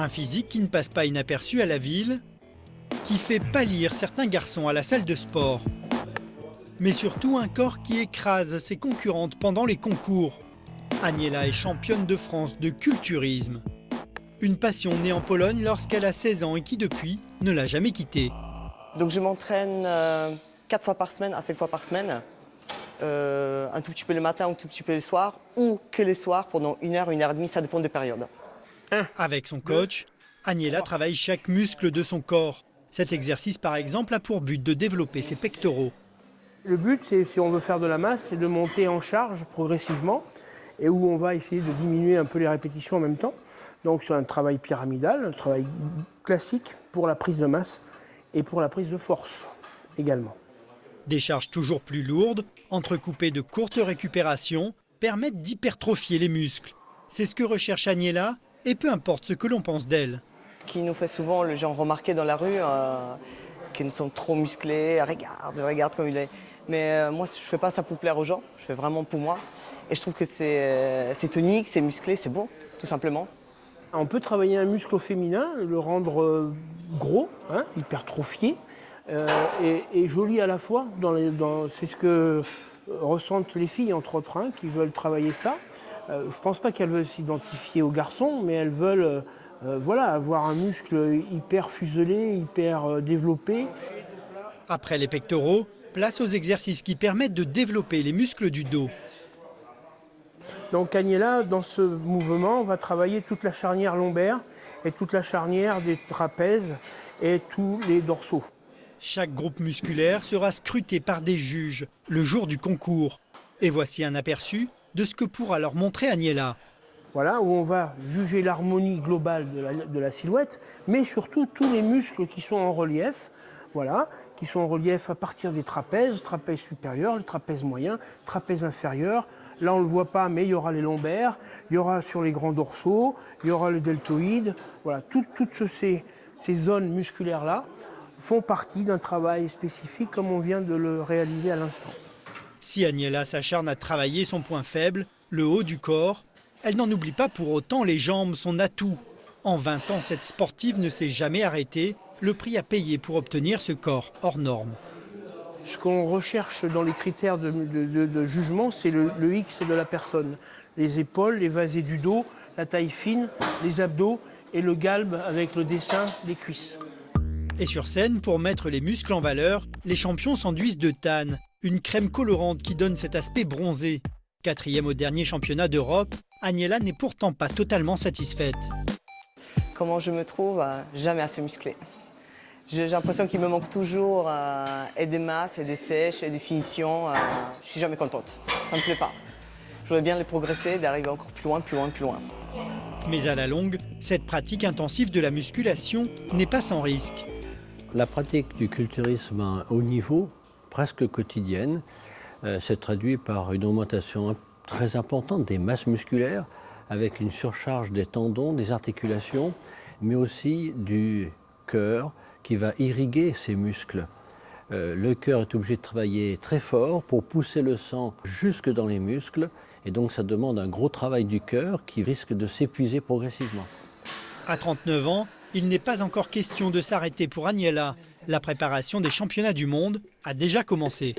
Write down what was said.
Un physique qui ne passe pas inaperçu à la ville, qui fait pâlir certains garçons à la salle de sport. Mais surtout un corps qui écrase ses concurrentes pendant les concours. Aniela est championne de France de culturisme. Une passion née en Pologne lorsqu'elle a 16 ans et qui depuis ne l'a jamais quittée. Donc je m'entraîne 4 fois par semaine à 5 fois par semaine. Un tout petit peu le matin, un tout petit peu le soir, ou que les soirs pendant 1 heure, 1 heure et demie, ça dépend des périodes. Avec son coach, Aniela travaille chaque muscle de son corps. Cet exercice, par exemple, a pour but de développer ses pectoraux. Le but, c'est, si on veut faire de la masse, c'est de monter en charge progressivement et où on va essayer de diminuer un peu les répétitions en même temps. Donc c'est un travail pyramidal, un travail classique pour la prise de masse et pour la prise de force également. Des charges toujours plus lourdes, entrecoupées de courtes récupérations, permettent d'hypertrophier les muscles. C'est ce que recherche Aniela, et peu importe ce que l'on pense d'elle. Ce qui nous fait souvent les gens remarquer dans la rue, qu'ils nous sont trop musclés, regarde comme il est. Mais moi, je ne fais pas ça pour plaire aux gens, je fais vraiment pour moi. Et je trouve que c'est tonique, c'est musclé, c'est beau, tout simplement. On peut travailler un muscle au féminin, le rendre gros, hypertrophié, et joli à la fois. C'est ce que ressentent les filles, entre autres, qui veulent travailler ça. Je ne pense pas qu'elles veulent s'identifier aux garçons, mais elles veulent avoir un muscle hyper fuselé, hyper développé. Après les pectoraux, place aux exercices qui permettent de développer les muscles du dos. Donc Aniela, dans ce mouvement, on va travailler toute la charnière lombaire et toute la charnière des trapèzes et tous les dorsaux. Chaque groupe musculaire sera scruté par des juges le jour du concours. Et voici un aperçu de ce que pourra leur montrer Aniela. Voilà, où on va juger l'harmonie globale de la silhouette, mais surtout tous les muscles qui sont en relief, qui sont en relief à partir des trapèzes, trapèze supérieur, le trapèze moyen, trapèze inférieur. Là, on ne le voit pas, mais il y aura les lombaires, il y aura sur les grands dorsaux, il y aura le deltoïde. Voilà, toutes ces zones musculaires-là font partie d'un travail spécifique comme on vient de le réaliser à l'instant. Si Aniela s'acharne à travailler son point faible, le haut du corps, elle n'en oublie pas pour autant les jambes, son atout. En 20 ans, cette sportive ne s'est jamais arrêtée. Le prix à payer pour obtenir ce corps hors norme. Ce qu'on recherche dans les critères de jugement, c'est le X de la personne. Les épaules, les vasés du dos, la taille fine, les abdos et le galbe avec le dessin des cuisses. Et sur scène, pour mettre les muscles en valeur, les champions s'enduisent de than, une crème colorante qui donne cet aspect bronzé. 4e au dernier championnat d'Europe, Aniela n'est pourtant pas totalement satisfaite. Comment je me trouve? Jamais assez musclé. J'ai l'impression qu'il me manque toujours et des masses, et des sèches, et des finitions. Je suis jamais contente. Ça me plaît pas. Je voudrais bien les progresser, d'arriver encore plus loin, plus loin, plus loin. Mais à la longue, cette pratique intensive de la musculation n'est pas sans risque. La pratique du culturisme à haut niveau, presque quotidienne, se traduit par une augmentation très importante des masses musculaires, avec une surcharge des tendons, des articulations, mais aussi du cœur, qui va irriguer ces muscles. Le cœur est obligé de travailler très fort pour pousser le sang jusque dans les muscles et donc ça demande un gros travail du cœur qui risque de s'épuiser progressivement. À 39 ans, il n'est pas encore question de s'arrêter pour Aniela. La préparation des championnats du monde a déjà commencé.